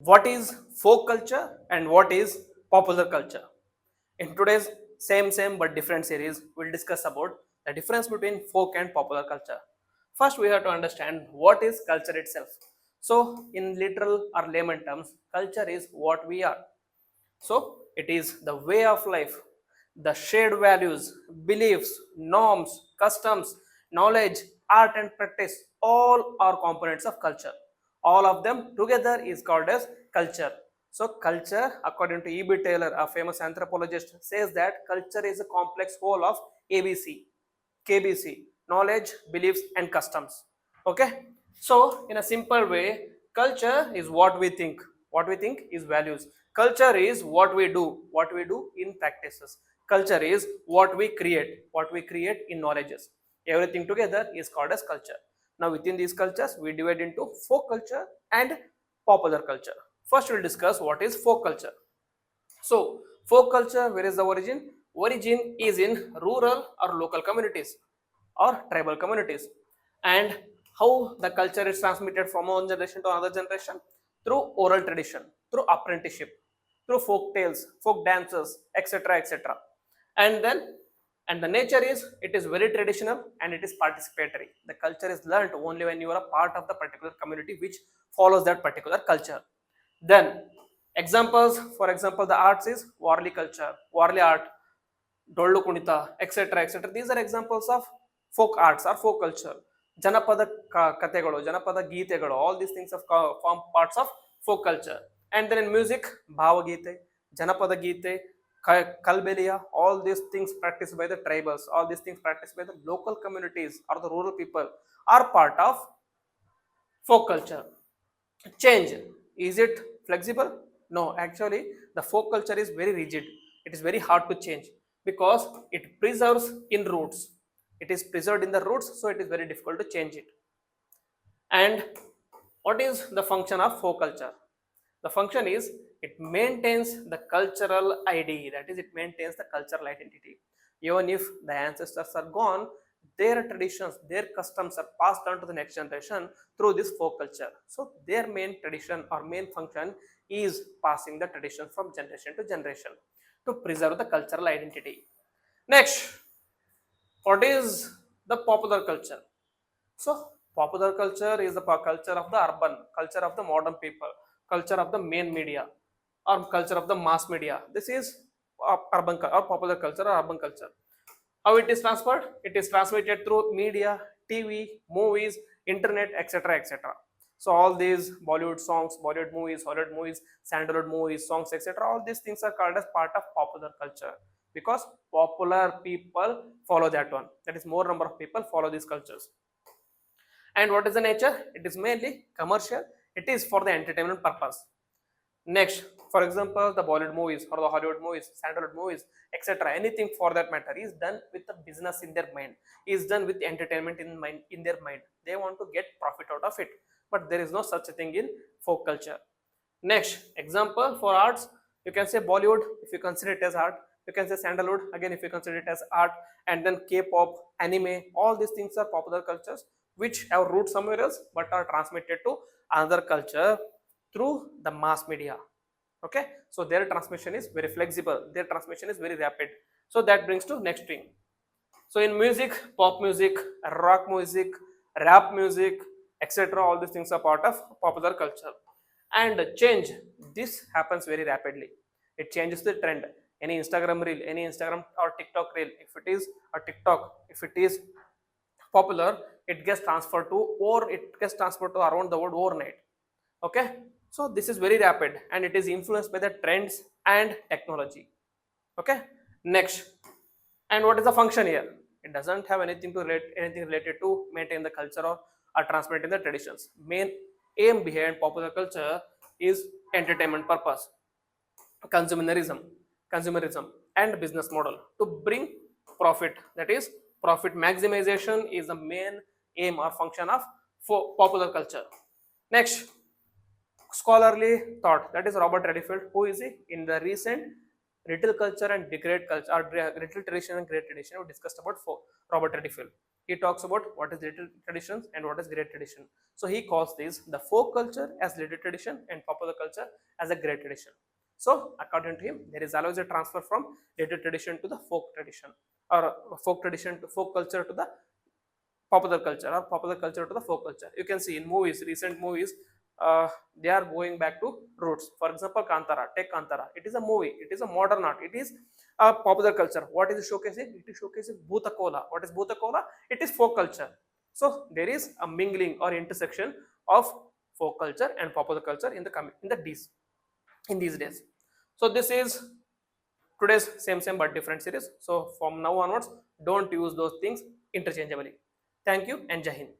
What is folk culture and what is popular culture? In today's same but different series, we'll discuss about the difference between folk and popular culture. First, we have to understand what is culture itself. So, in literal or layman terms, culture is what we are. So, it is the way of life, the shared values, beliefs, norms, customs, knowledge, art, and practice, all are components of culture. All of them together is called as culture. So, culture, according to E.B. Taylor, a famous anthropologist, says that culture is a complex whole of ABC, KBC, knowledge, beliefs, and customs. Okay, so in a simple way, culture is what we think. What we think is values. Culture is what we do. What we do in practices. Culture is what we create. What we create in knowledges. Everything together is called as culture. Now, within these cultures, we divide into folk culture and popular culture. First, we'll discuss what is folk culture. So, folk culture, where is the origin? Origin is in rural or local communities or tribal communities. And how the culture is transmitted from one generation to another generation? Through oral tradition, through apprenticeship, through folk tales, folk dances, etc. etc. And then, and the nature is, it is very traditional and it is participatory. The culture is learnt only when you are a part of the particular community which follows that particular culture. Then examples, for example, the arts is Warli culture, Warli art, Dollu Kunita, etc. etc. These are examples of folk arts or folk culture. Janapada Kategalo, Janapada Geetegalo, all these things have form parts of folk culture. And then in music, Bhava Geete, Janapada Geete, Kalbelia, all these things practiced by the tribals, all these things practiced by the local communities or the rural people are part of folk culture. Change, is it flexible? No, actually the folk culture is very rigid. It is very hard to change because it preserves in roots. It is preserved in the roots, so it is very difficult to change it. And what is the function of folk culture? The function is it maintains the cultural id, that is it maintains the cultural identity. Even if the ancestors are gone, their traditions, their customs are passed on to the next generation through this folk culture. So their main tradition or main function is passing the tradition from generation to generation to preserve the cultural identity. Next, what is the popular culture? So, popular culture is the culture of the urban, culture of the modern people, culture of the main media, or culture of the mass media. This is urban or popular culture or urban culture. How it is transferred? It is transmitted through media, TV, movies, internet, etc. etc. So all these Bollywood songs, Bollywood movies, Hollywood movies, Sandalwood movies, songs, etc. All these things are called as part of popular culture because popular people follow that one. That is, more number of people follow these cultures. And what is the nature? It is mainly commercial. It is for the entertainment purpose. Next, for example, the Bollywood movies or the Hollywood movies, Sandalwood movies, etc. Anything for that matter is done with the business in their mind, is done with entertainment in their mind. They want to get profit out of it, but there is no such a thing in folk culture. Next, example for arts, you can say Bollywood if you consider it as art. You can say Sandalwood again if you consider it as art, and then K-pop, anime. All these things are popular cultures which have roots somewhere else but are transmitted to another culture through the mass media. Okay, so their transmission is very flexible, their transmission is very rapid. So that brings to next thing. So in music, pop music, rock music, rap music, etc., all these things are part of popular culture. And change, this happens very rapidly. It changes the trend. Any Instagram reel, any Instagram or TikTok reel, if it is a TikTok, if it is popular, it gets transferred to, or it gets transferred to around the world overnight. Okay, so this is very rapid and it is influenced by the trends and technology. Okay, next, and what is the function here? It doesn't have anything to relate, anything related to maintain the culture or transmitting the traditions. Main aim behind popular culture is entertainment purpose, consumerism, consumerism, and business model to bring profit. That is, profit maximization is the main aim or function of popular culture. Next, scholarly thought, that is Robert Redfield. Who is he? In the recent Little Culture and Great Culture, or Little Tradition and Great Tradition, we discussed about Robert Redfield. he talks about what is little traditions and what is great tradition. So he calls these the folk culture as little tradition and popular culture as a great tradition. So according to him, there is always a transfer from little tradition to the folk tradition, or folk tradition to folk culture to the popular culture, or popular culture to the folk culture. You can see in movies, recent movies, they are going back to roots. For example, Kantara, take Kantara. It is a movie, it is a modern art, it is a popular culture. What is it showcasing? It is showcasing Bhutakola. What is Bhutakola? It is folk culture. So there is a mingling or intersection of folk culture and popular culture in the in these days. So this is today's same but different series. So from now onwards, don't use those things interchangeably. Thank you and Jai Hind.